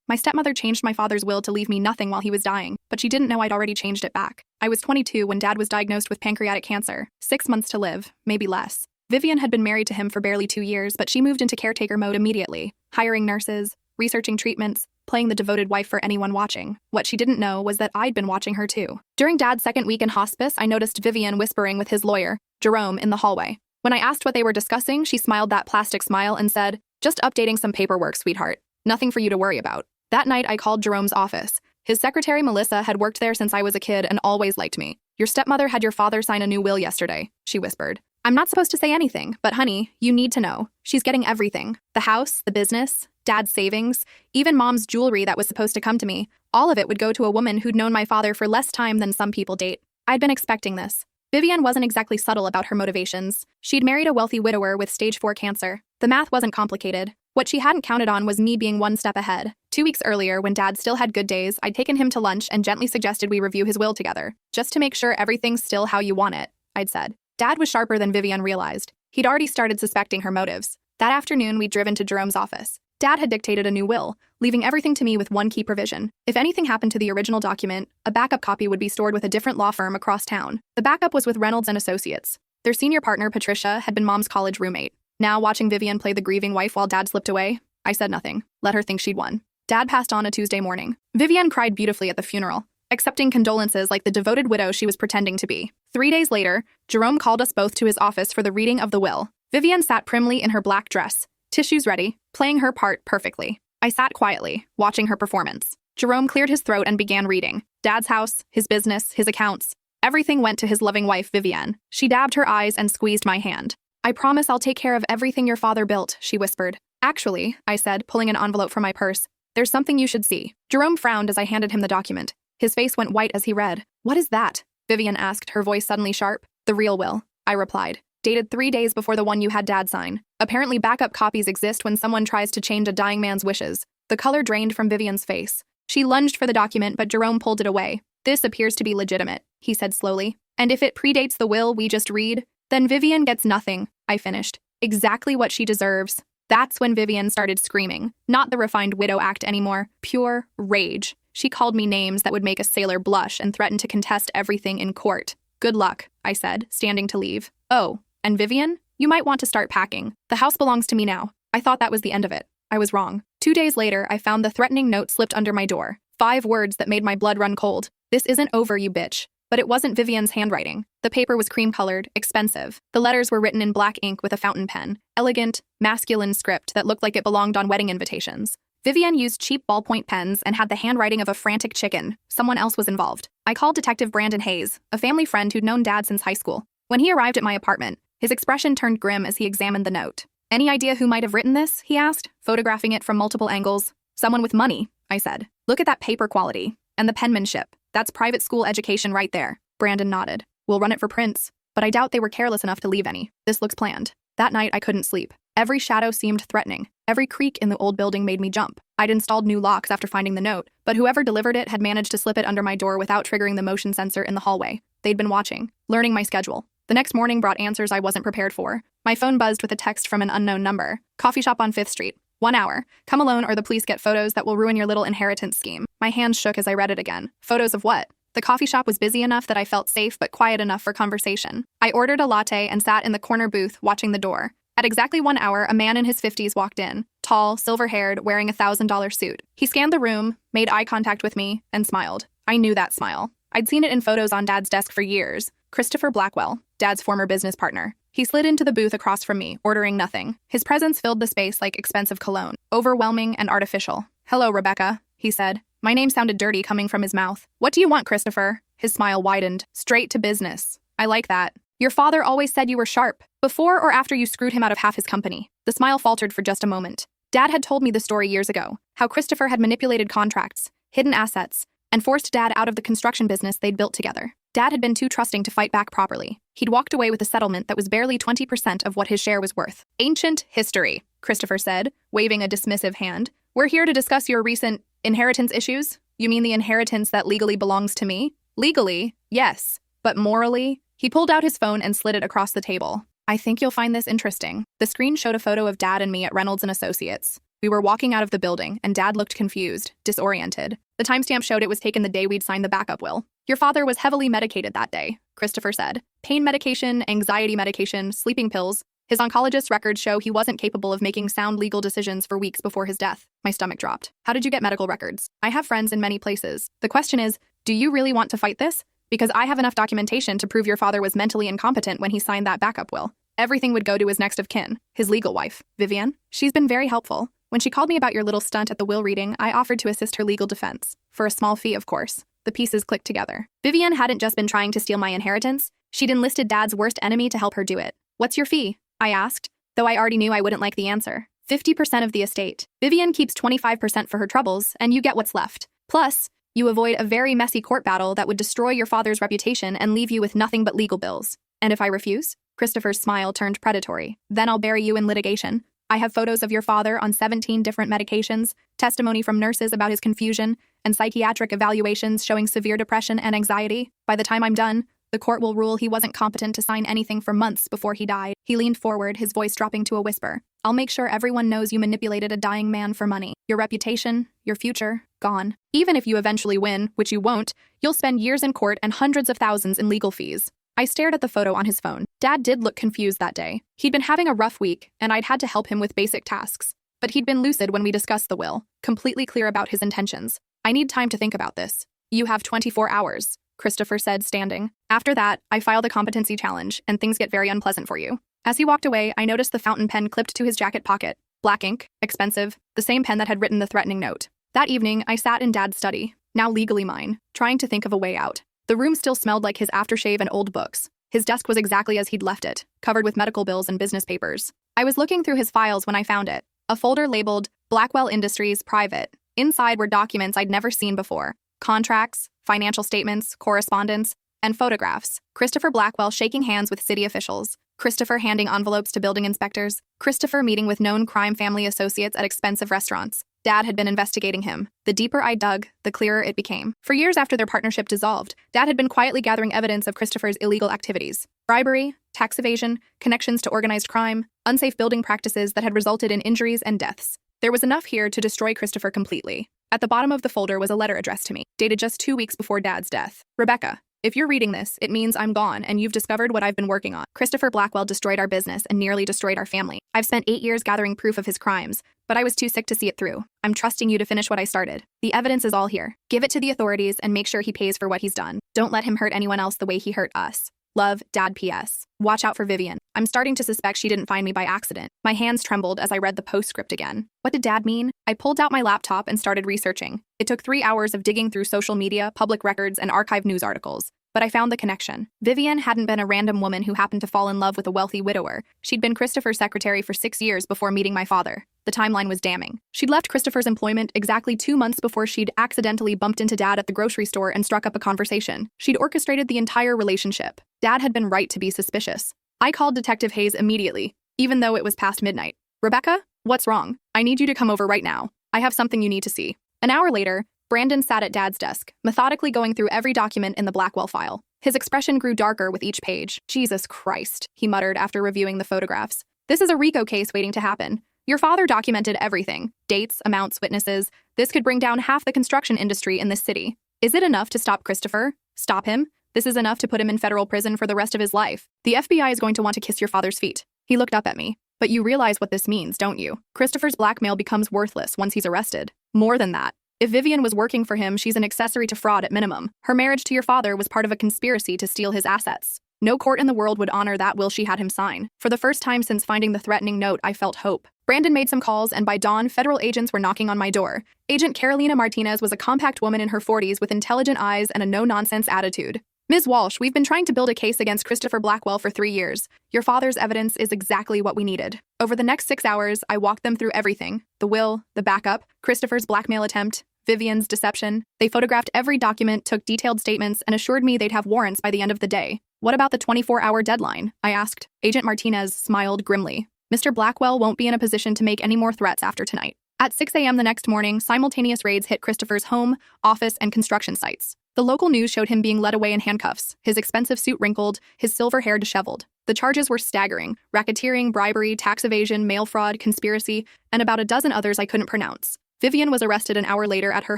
My stepmother changed my father's will to leave me nothing while he was dying, but she didn't know I'd already changed it back. I was 22 when Dad was diagnosed with pancreatic cancer, 6 months to live, maybe less. Vivian had been married to him for barely 2 years, but she moved into caretaker mode immediately, hiring nurses, researching treatments, playing the devoted wife for anyone watching. What she didn't know was that I'd been watching her too. During Dad's second week in hospice, I noticed Vivian whispering with his lawyer, Jerome, in the hallway. When I asked what they were discussing, she smiled that plastic smile and said, "Just updating some paperwork, sweetheart. Nothing for you to worry about." That night, I called Jerome's office. His secretary, Melissa, had worked there since I was a kid and always liked me. "Your stepmother had your father sign a new will yesterday," she whispered. "I'm not supposed to say anything, but honey, you need to know. She's getting everything. The house, the business, Dad's savings, even Mom's jewelry that was supposed to come to me. All of it would go to a woman who'd known my father for less time than some people date." I'd been expecting this. Vivian wasn't exactly subtle about her motivations. She'd married a wealthy widower with stage 4 cancer. The math wasn't complicated. What she hadn't counted on was me being one step ahead. 2 weeks earlier, when Dad still had good days, I'd taken him to lunch and gently suggested we review his will together. "Just to make sure everything's still how you want it," I'd said. Dad was sharper than Vivian realized. He'd already started suspecting her motives. That afternoon, we'd driven to Jerome's office. Dad had dictated a new will, leaving everything to me with one key provision. If anything happened to the original document, a backup copy would be stored with a different law firm across town. The backup was with Reynolds and Associates. Their senior partner, Patricia, had been Mom's college roommate. Now, watching Vivian play the grieving wife while Dad slipped away, I said nothing. Let her think she'd won. Dad passed on a Tuesday morning. Vivian cried beautifully at the funeral, accepting condolences like the devoted widow she was pretending to be. 3 days later, Jerome called us both to his office for the reading of the will. Vivian sat primly in her black dress, tissues ready, playing her part perfectly. I sat quietly, watching her performance. Jerome cleared his throat and began reading. Dad's house, his business, his accounts. Everything went to his loving wife, Vivian. She dabbed her eyes and squeezed my hand. "I promise I'll take care of everything your father built," she whispered. "Actually," I said, pulling an envelope from my purse, "there's something you should see." Jerome frowned as I handed him the document. His face went white as he read. "What is that?" Vivian asked, her voice suddenly sharp. "The real will," I replied. "Dated 3 days before the one you had Dad sign. Apparently backup copies exist when someone tries to change a dying man's wishes." The color drained from Vivian's face. She lunged for the document, but Jerome pulled it away. "This appears to be legitimate," he said slowly. "And if it predates the will we just read, then Vivian gets nothing," I finished. "Exactly what she deserves." That's when Vivian started screaming. Not the refined widow act anymore. Pure rage. She called me names that would make a sailor blush and threatened to contest everything in court. "Good luck," I said, standing to leave. "Oh, and Vivian, you might want to start packing. The house belongs to me now." I thought that was the end of it. I was wrong. 2 days later, I found the threatening note slipped under my door. 5 words that made my blood run cold. "This isn't over, you bitch." But it wasn't Vivian's handwriting. The paper was cream-colored, expensive. The letters were written in black ink with a fountain pen. Elegant, masculine script that looked like it belonged on wedding invitations. Vivian used cheap ballpoint pens and had the handwriting of a frantic chicken. Someone else was involved. I called Detective Brandon Hayes, a family friend who'd known Dad since high school. When he arrived at my apartment, his expression turned grim as he examined the note. "Any idea who might have written this?" he asked, photographing it from multiple angles. "Someone with money," I said. "Look at that paper quality. And the penmanship. That's private school education right there." Brandon nodded. "We'll run it for prints. But I doubt they were careless enough to leave any. This looks planned." That night, I couldn't sleep. Every shadow seemed threatening. Every creak in the old building made me jump. I'd installed new locks after finding the note, but whoever delivered it had managed to slip it under my door without triggering the motion sensor in the hallway. They'd been watching, learning my schedule. The next morning brought answers I wasn't prepared for. My phone buzzed with a text from an unknown number. "Coffee shop on 5th Street. 1 hour. Come alone or the police get photos that will ruin your little inheritance scheme." My hands shook as I read it again. Photos of what? The coffee shop was busy enough that I felt safe but quiet enough for conversation. I ordered a latte and sat in the corner booth watching the door. At exactly 1 hour, a man in his 50s walked in, tall, silver-haired, wearing a $1,000 suit. He scanned the room, made eye contact with me, and smiled. I knew that smile. I'd seen it in photos on Dad's desk for years. Christopher Blackwell, Dad's former business partner. He slid into the booth across from me, ordering nothing. His presence filled the space like expensive cologne, overwhelming and artificial. "Hello, Rebecca," he said. My name sounded dirty coming from his mouth. "What do you want, Christopher?" His smile widened. "Straight to business." "I like that. Your father always said you were sharp. Before or after you screwed him out of half his company?" The smile faltered for just a moment. Dad had told me the story years ago, how Christopher had manipulated contracts, hidden assets, and forced Dad out of the construction business they'd built together. Dad had been too trusting to fight back properly. He'd walked away with a settlement that was barely 20% of what his share was worth. "Ancient history," Christopher said, waving a dismissive hand. "We're here to discuss your recent inheritance issues." "You mean the inheritance that legally belongs to me?" "Legally, yes. But morally?" He pulled out his phone and slid it across the table. "I think you'll find this interesting." The screen showed a photo of Dad and me at Reynolds and Associates. We were walking out of the building, and Dad looked confused, disoriented. The timestamp showed it was taken the day we'd signed the backup will. Your father was heavily medicated that day, Christopher said. Pain medication, anxiety medication, sleeping pills. His oncologist's records show he wasn't capable of making sound legal decisions for weeks before his death. My stomach dropped. How did you get medical records? I have friends in many places. The question is, do you really want to fight this? Because I have enough documentation to prove your father was mentally incompetent when he signed that backup will. Everything would go to his next of kin, his legal wife, Vivian. She's been very helpful. When she called me about your little stunt at the will reading, I offered to assist her legal defense. For a small fee, of course. The pieces clicked together. Vivian hadn't just been trying to steal my inheritance. She'd enlisted Dad's worst enemy to help her do it. What's your fee? I asked, though I already knew I wouldn't like the answer. 50% of the estate. Vivian keeps 25% for her troubles, and you get what's left. Plus, you avoid a very messy court battle that would destroy your father's reputation and leave you with nothing but legal bills. And if I refuse? Christopher's smile turned predatory. Then I'll bury you in litigation. I have photos of your father on 17 different medications, testimony from nurses about his confusion, and psychiatric evaluations showing severe depression and anxiety. By the time I'm done, the court will rule he wasn't competent to sign anything for months before he died. He leaned forward, his voice dropping to a whisper. I'll make sure everyone knows you manipulated a dying man for money. Your reputation, your future, gone. Even if you eventually win, which you won't, you'll spend years in court and hundreds of thousands in legal fees. I stared at the photo on his phone. Dad did look confused that day. He'd been having a rough week, and I'd had to help him with basic tasks. But he'd been lucid when we discussed the will, completely clear about his intentions. I need time to think about this. You have 24 hours, Christopher said, standing. After that, I filed a competency challenge, and things get very unpleasant for you. As he walked away, I noticed the fountain pen clipped to his jacket pocket. Black ink, expensive, the same pen that had written the threatening note. That evening, I sat in Dad's study, now legally mine, trying to think of a way out. The room still smelled like his aftershave and old books. His desk was exactly as he'd left it, covered with medical bills and business papers. I was looking through his files when I found it. A folder labeled Blackwell Industries Private. Inside were documents I'd never seen before. Contracts, financial statements, correspondence, and photographs. Christopher Blackwell shaking hands with city officials. Christopher handing envelopes to building inspectors. Christopher meeting with known crime family associates at expensive restaurants. Dad had been investigating him. The deeper I dug, the clearer it became. For years after their partnership dissolved, Dad had been quietly gathering evidence of Christopher's illegal activities. Bribery, tax evasion, connections to organized crime, unsafe building practices that had resulted in injuries and deaths. There was enough here to destroy Christopher completely. At the bottom of the folder was a letter addressed to me, dated just 2 weeks before Dad's death. Rebecca, if you're reading this, it means I'm gone and you've discovered what I've been working on. Christopher Blackwell destroyed our business and nearly destroyed our family. I've spent 8 years gathering proof of his crimes, but I was too sick to see it through. I'm trusting you to finish what I started. The evidence is all here. Give it to the authorities and make sure he pays for what he's done. Don't let him hurt anyone else the way he hurt us. Love, Dad. P.S. Watch out for Vivian. I'm starting to suspect she didn't find me by accident. My hands trembled as I read the postscript again. What did Dad mean? I pulled out my laptop and started researching. It took 3 hours of digging through social media, public records, and archived news articles. But I found the connection. Vivian hadn't been a random woman who happened to fall in love with a wealthy widower. She'd been Christopher's secretary for 6 years before meeting my father. The timeline was damning. She'd left Christopher's employment exactly 2 months before she'd accidentally bumped into Dad at the grocery store and struck up a conversation. She'd orchestrated the entire relationship. Dad had been right to be suspicious. I called Detective Hayes immediately, even though it was past midnight. Rebecca, what's wrong? I need you to come over right now. I have something you need to see. An hour later, Brandon sat at Dad's desk, methodically going through every document in the Blackwell file. His expression grew darker with each page. Jesus Christ, he muttered after reviewing the photographs. This is a RICO case waiting to happen. Your father documented everything. Dates, amounts, witnesses. This could bring down half the construction industry in this city. Is it enough to stop Christopher? Stop him? This is enough to put him in federal prison for the rest of his life. The FBI is going to want to kiss your father's feet. He looked up at me. But you realize what this means, don't you? Christopher's blackmail becomes worthless once he's arrested. More than that. If Vivian was working for him, she's an accessory to fraud at minimum. Her marriage to your father was part of a conspiracy to steal his assets. No court in the world would honor that will she had him sign. For the first time since finding the threatening note, I felt hope. Brandon made some calls, and by dawn, federal agents were knocking on my door. Agent Carolina Martinez was a compact woman in her 40s with intelligent eyes and a no-nonsense attitude. Ms. Walsh, we've been trying to build a case against Christopher Blackwell for 3 years. Your father's evidence is exactly what we needed. Over the next 6 hours, I walked them through everything. The will, the backup, Christopher's blackmail attempt, Vivian's deception. They photographed every document, took detailed statements, and assured me they'd have warrants by the end of the day. What about the 24-hour deadline? I asked. Agent Martinez smiled grimly. Mr. Blackwell won't be in a position to make any more threats after tonight. At 6 a.m. the next morning, simultaneous raids hit Christopher's home, office, and construction sites. The local news showed him being led away in handcuffs, his expensive suit wrinkled, his silver hair disheveled. The charges were staggering: racketeering, bribery, tax evasion, mail fraud, conspiracy, and about a dozen others I couldn't pronounce. Vivian was arrested an hour later at her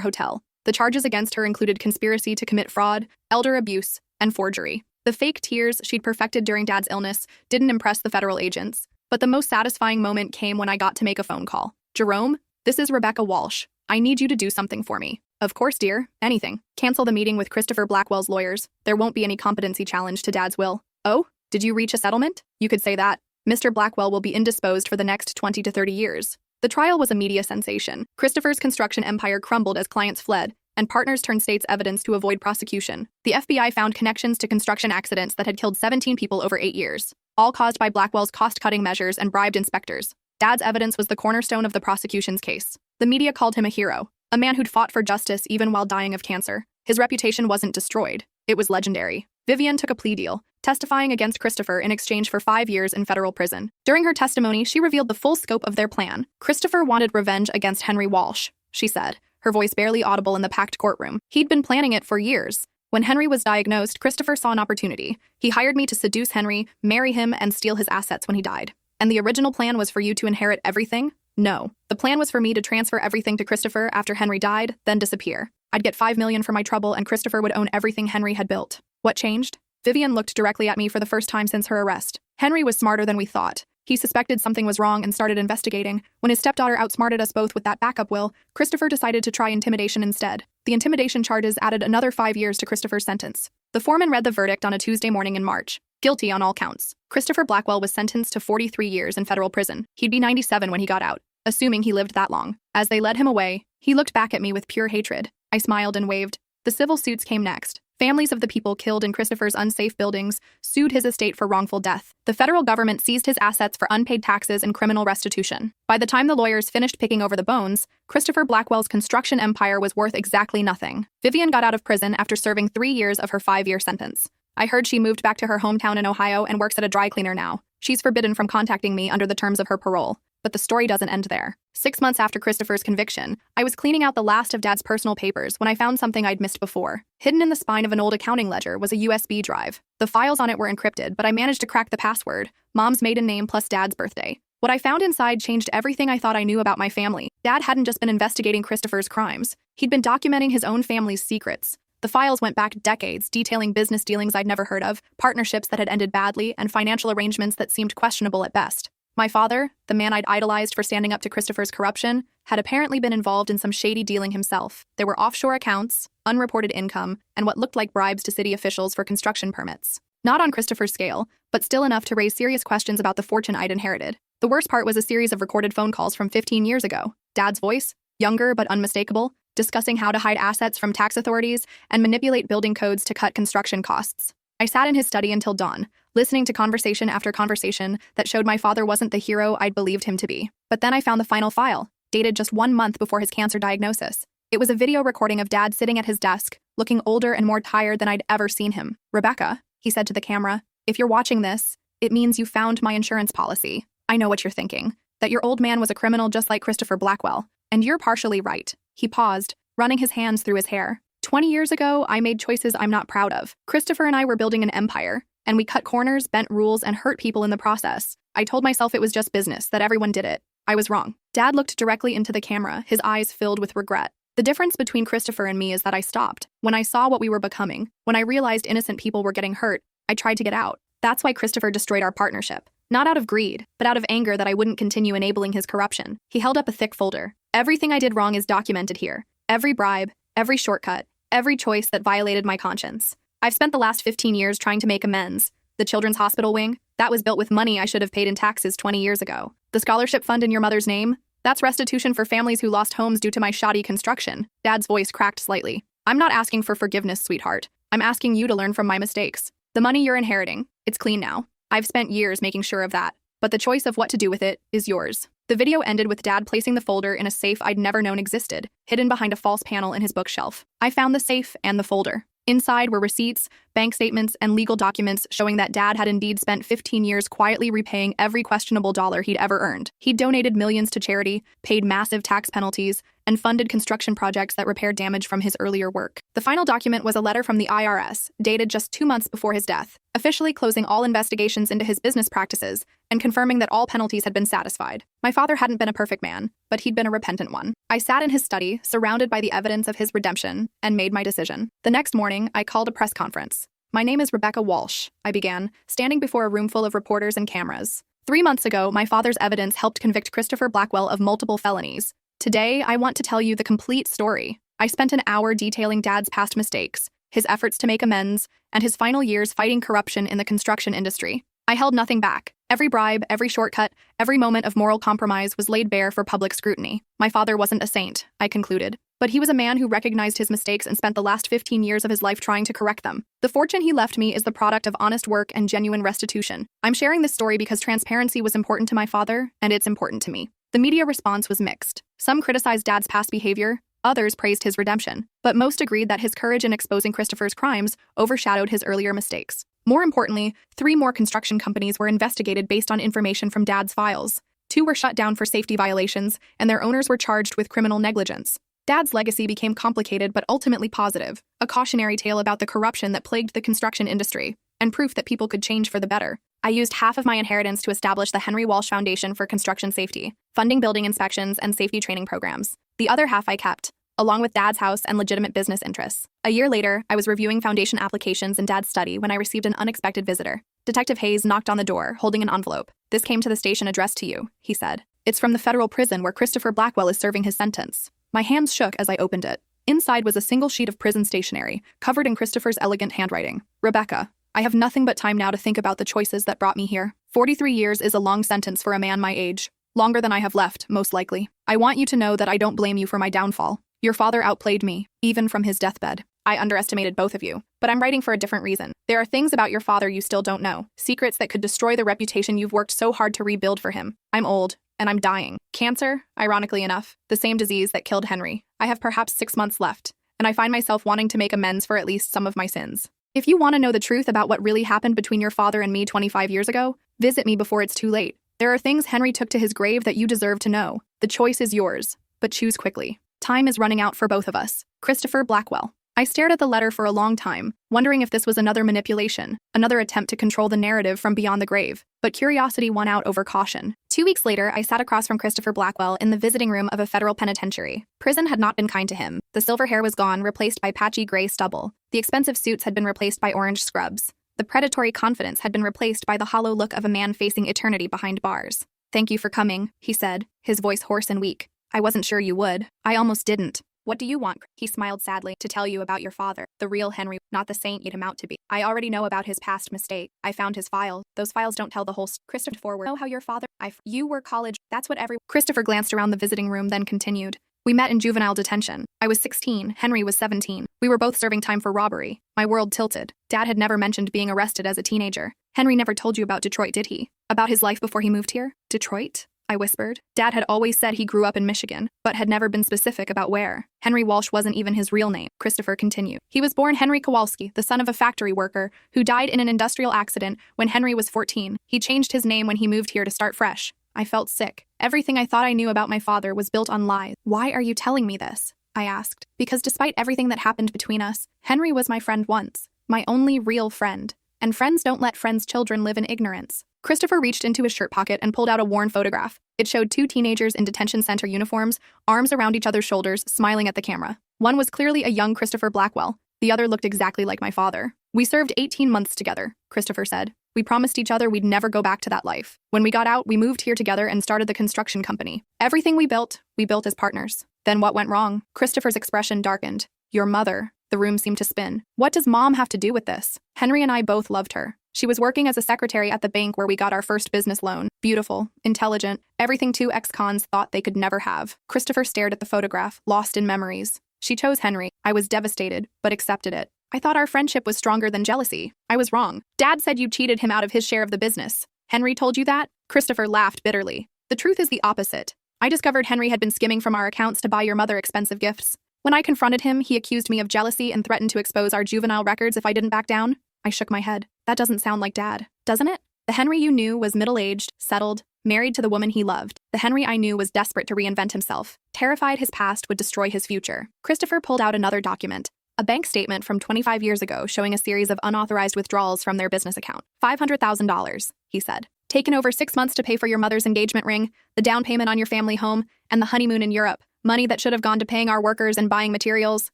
hotel. The charges against her included conspiracy to commit fraud, elder abuse, and forgery. The fake tears she'd perfected during Dad's illness didn't impress the federal agents, but the most satisfying moment came when I got to make a phone call. "Jerome, this is Rebecca Walsh. I need you to do something for me." "Of course, dear. Anything." "Cancel the meeting with Christopher Blackwell's lawyers. There won't be any competency challenge to Dad's will." "Oh? Did you reach a settlement?" "You could say that. Mr. Blackwell will be indisposed for the next 20 to 30 years. The trial was a media sensation. Christopher's construction empire crumbled as clients fled, and partners turned state's evidence to avoid prosecution. The FBI found connections to construction accidents that had killed 17 people over 8 years, all caused by Blackwell's cost-cutting measures and bribed inspectors. Dad's evidence was the cornerstone of the prosecution's case. The media called him a hero, a man who'd fought for justice even while dying of cancer. His reputation wasn't destroyed. It was legendary. Vivian took a plea deal, testifying against Christopher in exchange for 5 years in federal prison. During her testimony, she revealed the full scope of their plan. Christopher wanted revenge against Henry Walsh, she said, her voice barely audible in the packed courtroom. He'd been planning it for years. When Henry was diagnosed, Christopher saw an opportunity. He hired me to seduce Henry, marry him, and steal his assets when he died. And the original plan was for you to inherit everything? No. The plan was for me to transfer everything to Christopher after Henry died, then disappear. I'd get $5 million for my trouble, and Christopher would own everything Henry had built. What changed? Vivian looked directly at me for the first time since her arrest. Henry was smarter than we thought. He suspected something was wrong and started investigating. When his stepdaughter outsmarted us both with that backup will, Christopher decided to try intimidation instead. The intimidation charges added another 5 years to Christopher's sentence. The foreman read the verdict on a Tuesday morning in March. Guilty on all counts. Christopher Blackwell was sentenced to 43 years in federal prison. He'd be 97 when he got out, assuming he lived that long. As they led him away, he looked back at me with pure hatred. I smiled and waved. The civil suits came next. Families of the people killed in Christopher's unsafe buildings sued his estate for wrongful death. The federal government seized his assets for unpaid taxes and criminal restitution. By the time the lawyers finished picking over the bones, Christopher Blackwell's construction empire was worth exactly nothing. Vivian got out of prison after serving 3 years of her 5-year sentence. I heard she moved back to her hometown in Ohio and works at a dry cleaner now. She's forbidden from contacting me under the terms of her parole. But the story doesn't end there. 6 months after Christopher's conviction, I was cleaning out the last of Dad's personal papers when I found something I'd missed before. Hidden in the spine of an old accounting ledger was a USB drive. The files on it were encrypted, but I managed to crack the password: Mom's maiden name plus Dad's birthday. What I found inside changed everything I thought I knew about my family. Dad hadn't just been investigating Christopher's crimes. He'd been documenting his own family's secrets. The files went back decades, detailing business dealings I'd never heard of, partnerships that had ended badly, and financial arrangements that seemed questionable at best. My father, the man I'd idolized for standing up to Christopher's corruption, had apparently been involved in some shady dealing himself. There were offshore accounts, unreported income, and what looked like bribes to city officials for construction permits. Not on Christopher's scale, but still enough to raise serious questions about the fortune I'd inherited. The worst part was a series of recorded phone calls from 15 years ago. Dad's voice, younger but unmistakable, discussing how to hide assets from tax authorities and manipulate building codes to cut construction costs. I sat in his study until dawn, listening to conversation after conversation that showed my father wasn't the hero I'd believed him to be. But then I found the final file, dated just 1 month before his cancer diagnosis. It was a video recording of Dad sitting at his desk, looking older and more tired than I'd ever seen him. "Rebecca," he said to the camera, "if you're watching this, it means you found my insurance policy. I know what you're thinking, that your old man was a criminal just like Christopher Blackwell. And you're partially right." He paused, running his hands through his hair. 20 years ago, I made choices I'm not proud of. Christopher and I were building an empire, and we cut corners, bent rules, and hurt people in the process. I told myself it was just business, that everyone did it. I was wrong. Dad looked directly into the camera, his eyes filled with regret. The difference between Christopher and me is that I stopped. When I saw what we were becoming, when I realized innocent people were getting hurt, I tried to get out. That's why Christopher destroyed our partnership. Not out of greed, but out of anger that I wouldn't continue enabling his corruption. He held up a thick folder. Everything I did wrong is documented here. Every bribe, every shortcut, every choice that violated my conscience. I've spent the last 15 years trying to make amends. The Children's Hospital wing, that was built with money I should have paid in taxes 20 years ago. The scholarship fund in your mother's name, that's restitution for families who lost homes due to my shoddy construction. Dad's voice cracked slightly. I'm not asking for forgiveness, sweetheart. I'm asking you to learn from my mistakes. The money you're inheriting, it's clean now. I've spent years making sure of that. But the choice of what to do with it is yours. The video ended with Dad placing the folder in a safe I'd never known existed, hidden behind a false panel in his bookshelf. I found the safe and the folder. Inside were receipts, bank statements, and legal documents showing that Dad had indeed spent 15 years quietly repaying every questionable dollar he'd ever earned. He'd donated millions to charity, paid massive tax penalties, and funded construction projects that repaired damage from his earlier work. The final document was a letter from the IRS, dated just 2 months before his death, officially closing all investigations into his business practices and confirming that all penalties had been satisfied. My father hadn't been a perfect man, but he'd been a repentant one. I sat in his study, surrounded by the evidence of his redemption, and made my decision. The next morning, I called a press conference. "My name is Rebecca Walsh," I began, standing before a room full of reporters and cameras. 3 months ago, my father's evidence helped convict Christopher Blackwell of multiple felonies. Today, I want to tell you the complete story. I spent an hour detailing Dad's past mistakes, his efforts to make amends, and his final years fighting corruption in the construction industry. I held nothing back. Every bribe, every shortcut, every moment of moral compromise was laid bare for public scrutiny. My father wasn't a saint, I concluded, but he was a man who recognized his mistakes and spent the last 15 years of his life trying to correct them. The fortune he left me is the product of honest work and genuine restitution. I'm sharing this story because transparency was important to my father, and it's important to me. The media response was mixed. Some criticized Dad's past behavior, others praised his redemption, but most agreed that his courage in exposing Christopher's crimes overshadowed his earlier mistakes. More importantly, 3 more construction companies were investigated based on information from Dad's files. 2 were shut down for safety violations, and their owners were charged with criminal negligence. Dad's legacy became complicated but ultimately positive, a cautionary tale about the corruption that plagued the construction industry, and proof that people could change for the better. I used half of my inheritance to establish the Henry Walsh Foundation for Construction Safety, funding building inspections and safety training programs. The other half I kept, along with Dad's house and legitimate business interests. A year later, I was reviewing foundation applications in Dad's study when I received an unexpected visitor. Detective Hayes knocked on the door, holding an envelope. "This came to the station addressed to you," he said. "It's from the federal prison where Christopher Blackwell is serving his sentence." My hands shook as I opened it. Inside was a single sheet of prison stationery, covered in Christopher's elegant handwriting. "Rebecca, I have nothing but time now to think about the choices that brought me here. 43 years is a long sentence for a man my age. Longer than I have left, most likely. I want you to know that I don't blame you for my downfall. Your father outplayed me, even from his deathbed. I underestimated both of you, but I'm writing for a different reason. There are things about your father you still don't know, secrets that could destroy the reputation you've worked so hard to rebuild for him. I'm old, and I'm dying. Cancer, ironically enough, the same disease that killed Henry. I have perhaps 6 months left, and I find myself wanting to make amends for at least some of my sins. If you want to know the truth about what really happened between your father and me 25 years ago, visit me before it's too late. There are things Henry took to his grave that you deserve to know. The choice is yours, but choose quickly. Time is running out for both of us. Christopher Blackwell." I stared at the letter for a long time, wondering if this was another manipulation, another attempt to control the narrative from beyond the grave. But curiosity won out over caution. 2 weeks later, I sat across from Christopher Blackwell in the visiting room of a federal penitentiary. Prison had not been kind to him. The silver hair was gone, replaced by patchy gray stubble. The expensive suits had been replaced by orange scrubs. The predatory confidence had been replaced by the hollow look of a man facing eternity behind bars. "Thank you for coming," he said, his voice hoarse and weak. "I wasn't sure you would. I almost didn't. What do you want?" He smiled sadly. "To tell you about your father, the real Henry, not the saint you'd him out to be. I already know about his past mistake. I found his files. Those files don't tell the whole Christopher forward. Know how your father, you were college. That's what every—" Christopher glanced around the visiting room, then continued. "We met in juvenile detention. I was 16, Henry was 17. We were both serving time for robbery." My world tilted. Dad had never mentioned being arrested as a teenager. "Henry never told you about Detroit, did he? About his life before he moved here?" "Detroit?" I whispered. Dad had always said he grew up in Michigan, but had never been specific about where. "Henry Walsh wasn't even his real name," Christopher continued. "He was born Henry Kowalski, the son of a factory worker, who died in an industrial accident when Henry was 14. He changed his name when he moved here to start fresh." I felt sick. Everything I thought I knew about my father was built on lies. "Why are you telling me this?" I asked. "Because despite everything that happened between us, Henry was my friend once. My only real friend. And friends don't let friends' children live in ignorance." Christopher reached into his shirt pocket and pulled out a worn photograph. It showed 2 teenagers in detention center uniforms, arms around each other's shoulders, smiling at the camera. One was clearly a young Christopher Blackwell. The other looked exactly like my father. "We served 18 months together," Christopher said. "We promised each other we'd never go back to that life. When we got out, we moved here together and started the construction company. Everything we built as partners. Then what went wrong?" Christopher's expression darkened. "Your mother." The room seemed to spin. "What does Mom have to do with this?" Henry and I both loved her. She was working as a secretary at the bank where we got our first business loan. Beautiful, intelligent, everything 2 ex-cons thought they could never have. Christopher stared at the photograph, lost in memories. "She chose Henry. I was devastated, but accepted it. I thought our friendship was stronger than jealousy. I was wrong. Dad said you cheated him out of his share of the business. Henry told you that?" Christopher laughed bitterly. "The truth is the opposite. I discovered Henry had been skimming from our accounts to buy your mother expensive gifts. When I confronted him, he accused me of jealousy and threatened to expose our juvenile records if I didn't back down." I shook my head. "That doesn't sound like Dad, doesn't it?" The Henry you knew was middle-aged, settled, married to the woman he loved. The Henry I knew was desperate to reinvent himself, terrified his past would destroy his future. Christopher pulled out another document, a bank statement from 25 years ago showing a series of unauthorized withdrawals from their business account. $500,000, he said. Taken over 6 months to pay for your mother's engagement ring, the down payment on your family home, and the honeymoon in Europe. Money that should have gone to paying our workers and buying materials.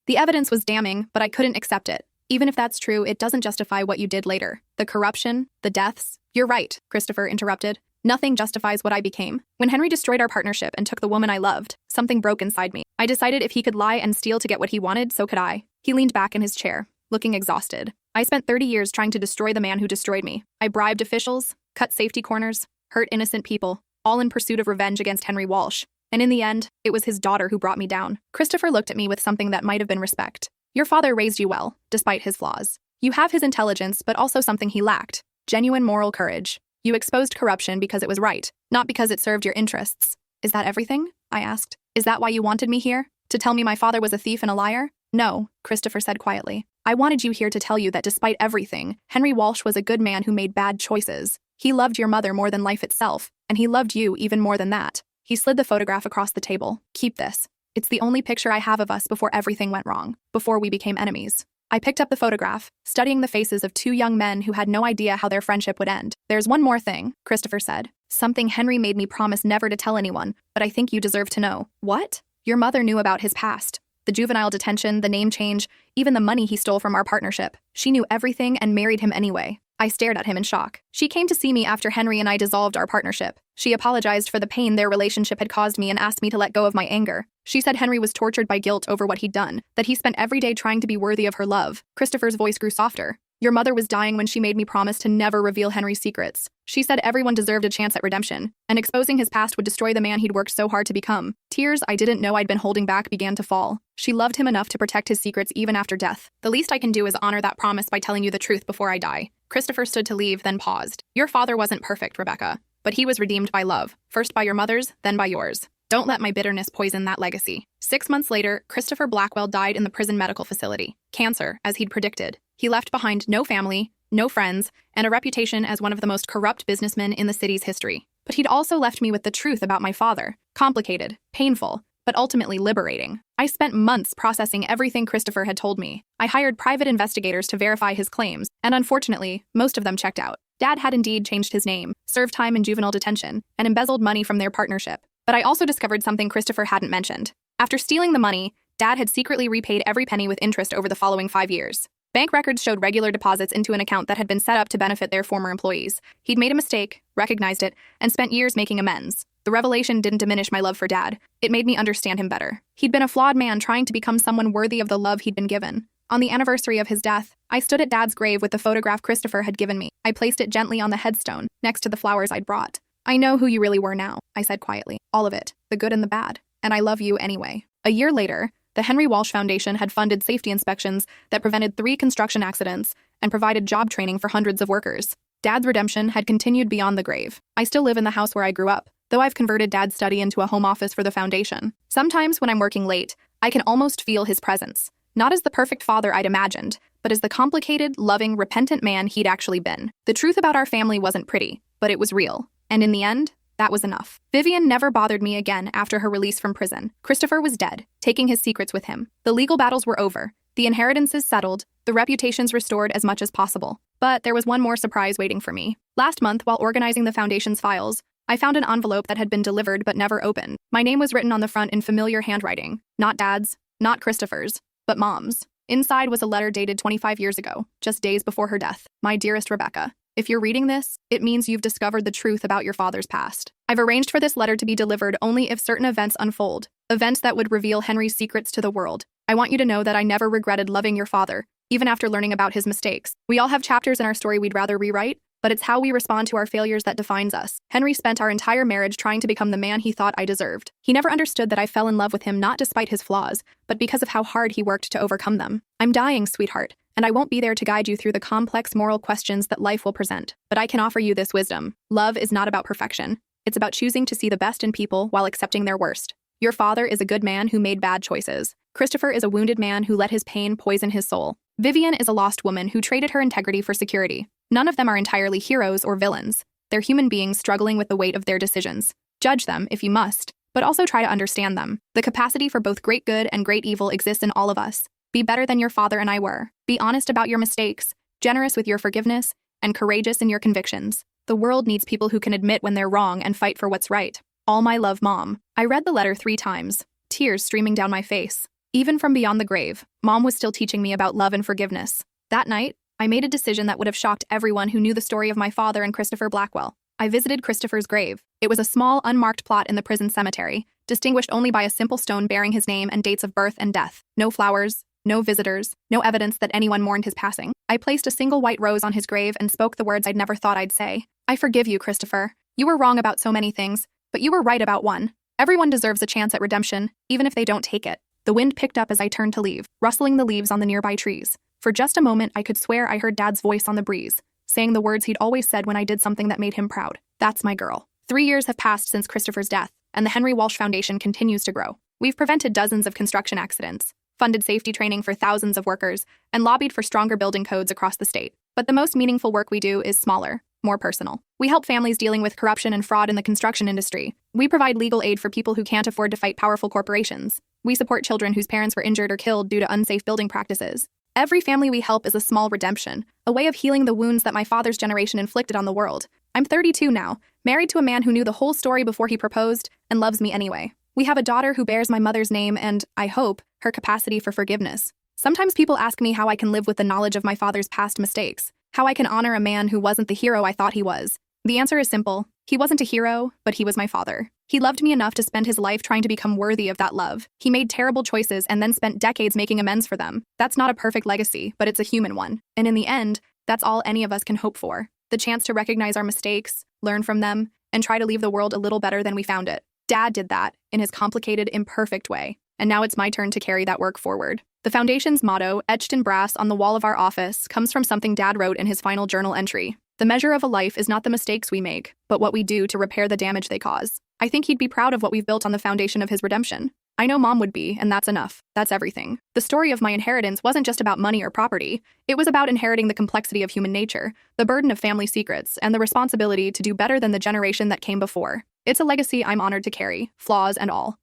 The evidence was damning, but I couldn't accept it. Even if that's true, it doesn't justify what you did later. The corruption, the deaths. You're right, Christopher interrupted. Nothing justifies what I became. When Henry destroyed our partnership and took the woman I loved, something broke inside me. I decided if he could lie and steal to get what he wanted, so could I. He leaned back in his chair, looking exhausted. I spent 30 years trying to destroy the man who destroyed me. I bribed officials, cut safety corners, hurt innocent people, all in pursuit of revenge against Henry Walsh. And in the end, it was his daughter who brought me down. Christopher looked at me with something that might have been respect. Your father raised you well, despite his flaws. You have his intelligence, but also something he lacked. Genuine moral courage. You exposed corruption because it was right, not because it served your interests. Is that everything? I asked. Is that why you wanted me here? To tell me my father was a thief and a liar? No, Christopher said quietly. I wanted you here to tell you that despite everything, Henry Walsh was a good man who made bad choices. He loved your mother more than life itself, and he loved you even more than that. He slid the photograph across the table. Keep this. It's the only picture I have of us before everything went wrong, before we became enemies. I picked up the photograph, studying the faces of two young men who had no idea how their friendship would end. There's one more thing, Christopher said. Something Henry made me promise never to tell anyone, but I think you deserve to know. What? Your mother knew about his past. The juvenile detention, the name change, even the money he stole from our partnership. She knew everything and married him anyway. I stared at him in shock. She came to see me after Henry and I dissolved our partnership. She apologized for the pain their relationship had caused me and asked me to let go of my anger. She said Henry was tortured by guilt over what he'd done, that he spent every day trying to be worthy of her love. Christopher's voice grew softer. Your mother was dying when she made me promise to never reveal Henry's secrets. She said everyone deserved a chance at redemption, and exposing his past would destroy the man he'd worked so hard to become. Tears I didn't know I'd been holding back began to fall. She loved him enough to protect his secrets even after death. The least I can do is honor that promise by telling you the truth before I die. Christopher stood to leave, then paused. Your father wasn't perfect, Rebecca, but he was redeemed by love, first by your mother's, then by yours. Don't let my bitterness poison that legacy. 6 months later, Christopher Blackwell died in the prison medical facility. Cancer, as he'd predicted. He left behind no family, no friends, and a reputation as one of the most corrupt businessmen in the city's history. But he'd also left me with the truth about my father. Complicated, painful, but ultimately liberating. I spent months processing everything Christopher had told me. I hired private investigators to verify his claims, and unfortunately, most of them checked out. Dad had indeed changed his name, served time in juvenile detention, and embezzled money from their partnership. But I also discovered something Christopher hadn't mentioned. After stealing the money, Dad had secretly repaid every penny with interest over the following 5 years. Bank records showed regular deposits into an account that had been set up to benefit their former employees. He'd made a mistake, recognized it, and spent years making amends. The revelation didn't diminish my love for Dad. It made me understand him better. He'd been a flawed man trying to become someone worthy of the love he'd been given. On the anniversary of his death, I stood at Dad's grave with the photograph Christopher had given me. I placed it gently on the headstone, next to the flowers I'd brought. I know who you really were now, I said quietly. All of it, the good and the bad. And I love you anyway. A year later, the Henry Walsh Foundation had funded safety inspections that prevented 3 construction accidents and provided job training for hundreds of workers. Dad's redemption had continued beyond the grave. I still live in the house where I grew up, though I've converted Dad's study into a home office for the foundation. Sometimes when I'm working late, I can almost feel his presence. Not as the perfect father I'd imagined, but as the complicated, loving, repentant man he'd actually been. The truth about our family wasn't pretty, but it was real. And in the end, that was enough. Vivian never bothered me again after her release from prison. Christopher was dead, taking his secrets with him. The legal battles were over, the inheritances settled, the reputations restored as much as possible. But there was one more surprise waiting for me. Last month, while organizing the foundation's files, I found an envelope that had been delivered but never opened. My name was written on the front in familiar handwriting. Not Dad's, not Christopher's, but Mom's. Inside was a letter dated 25 years ago, just days before her death. My dearest Rebecca, if you're reading this, it means you've discovered the truth about your father's past. I've arranged for this letter to be delivered only if certain events unfold, events that would reveal Henry's secrets to the world. I want you to know that I never regretted loving your father, even after learning about his mistakes. We all have chapters in our story we'd rather rewrite, but it's how we respond to our failures that defines us. Henry spent our entire marriage trying to become the man he thought I deserved. He never understood that I fell in love with him not despite his flaws, but because of how hard he worked to overcome them. I'm dying, sweetheart, and I won't be there to guide you through the complex moral questions that life will present. But I can offer you this wisdom. Love is not about perfection. It's about choosing to see the best in people while accepting their worst. Your father is a good man who made bad choices, Christopher is a wounded man who let his pain poison his soul. Vivian is a lost woman who traded her integrity for security. None of them are entirely heroes or villains. They're human beings struggling with the weight of their decisions. Judge them if you must, but also try to understand them. The capacity for both great good and great evil exists in all of us. Be better than your father and I were. Be honest about your mistakes, generous with your forgiveness, and courageous in your convictions. The world needs people who can admit when they're wrong and fight for what's right. All my love, Mom. I read the letter 3 times, tears streaming down my face. Even from beyond the grave, Mom was still teaching me about love and forgiveness. That night, I made a decision that would have shocked everyone who knew the story of my father and Christopher Blackwell. I visited Christopher's grave. It was a small, unmarked plot in the prison cemetery, distinguished only by a simple stone bearing his name and dates of birth and death. No flowers, no visitors, no evidence that anyone mourned his passing. I placed a single white rose on his grave and spoke the words I'd never thought I'd say. I forgive you, Christopher. You were wrong about so many things, but you were right about one. Everyone deserves a chance at redemption, even if they don't take it. The wind picked up as I turned to leave, rustling the leaves on the nearby trees. For just a moment, I could swear I heard Dad's voice on the breeze, saying the words he'd always said when I did something that made him proud. That's my girl. 3 years have passed since Christopher's death, and the Henry Walsh Foundation continues to grow. We've prevented dozens of construction accidents, funded safety training for thousands of workers, and lobbied for stronger building codes across the state. But the most meaningful work we do is smaller, more personal. We help families dealing with corruption and fraud in the construction industry. We provide legal aid for people who can't afford to fight powerful corporations. We support children whose parents were injured or killed due to unsafe building practices. Every family we help is a small redemption, a way of healing the wounds that my father's generation inflicted on the world. I'm 32 now, married to a man who knew the whole story before he proposed and loves me anyway. We have a daughter who bears my mother's name and, I hope, her capacity for forgiveness. Sometimes people ask me how I can live with the knowledge of my father's past mistakes, how I can honor a man who wasn't the hero I thought he was. The answer is simple. He wasn't a hero, but he was my father. He loved me enough to spend his life trying to become worthy of that love. He made terrible choices and then spent decades making amends for them. That's not a perfect legacy, but it's a human one. And in the end, that's all any of us can hope for. The chance to recognize our mistakes, learn from them, and try to leave the world a little better than we found it. Dad did that in his complicated, imperfect way. And now it's my turn to carry that work forward. The Foundation's motto, etched in brass on the wall of our office, comes from something Dad wrote in his final journal entry. The measure of a life is not the mistakes we make, but what we do to repair the damage they cause. I think he'd be proud of what we've built on the foundation of his redemption. I know Mom would be, and that's enough. That's everything. The story of my inheritance wasn't just about money or property. It was about inheriting the complexity of human nature, the burden of family secrets, and the responsibility to do better than the generation that came before. It's a legacy I'm honored to carry, flaws and all.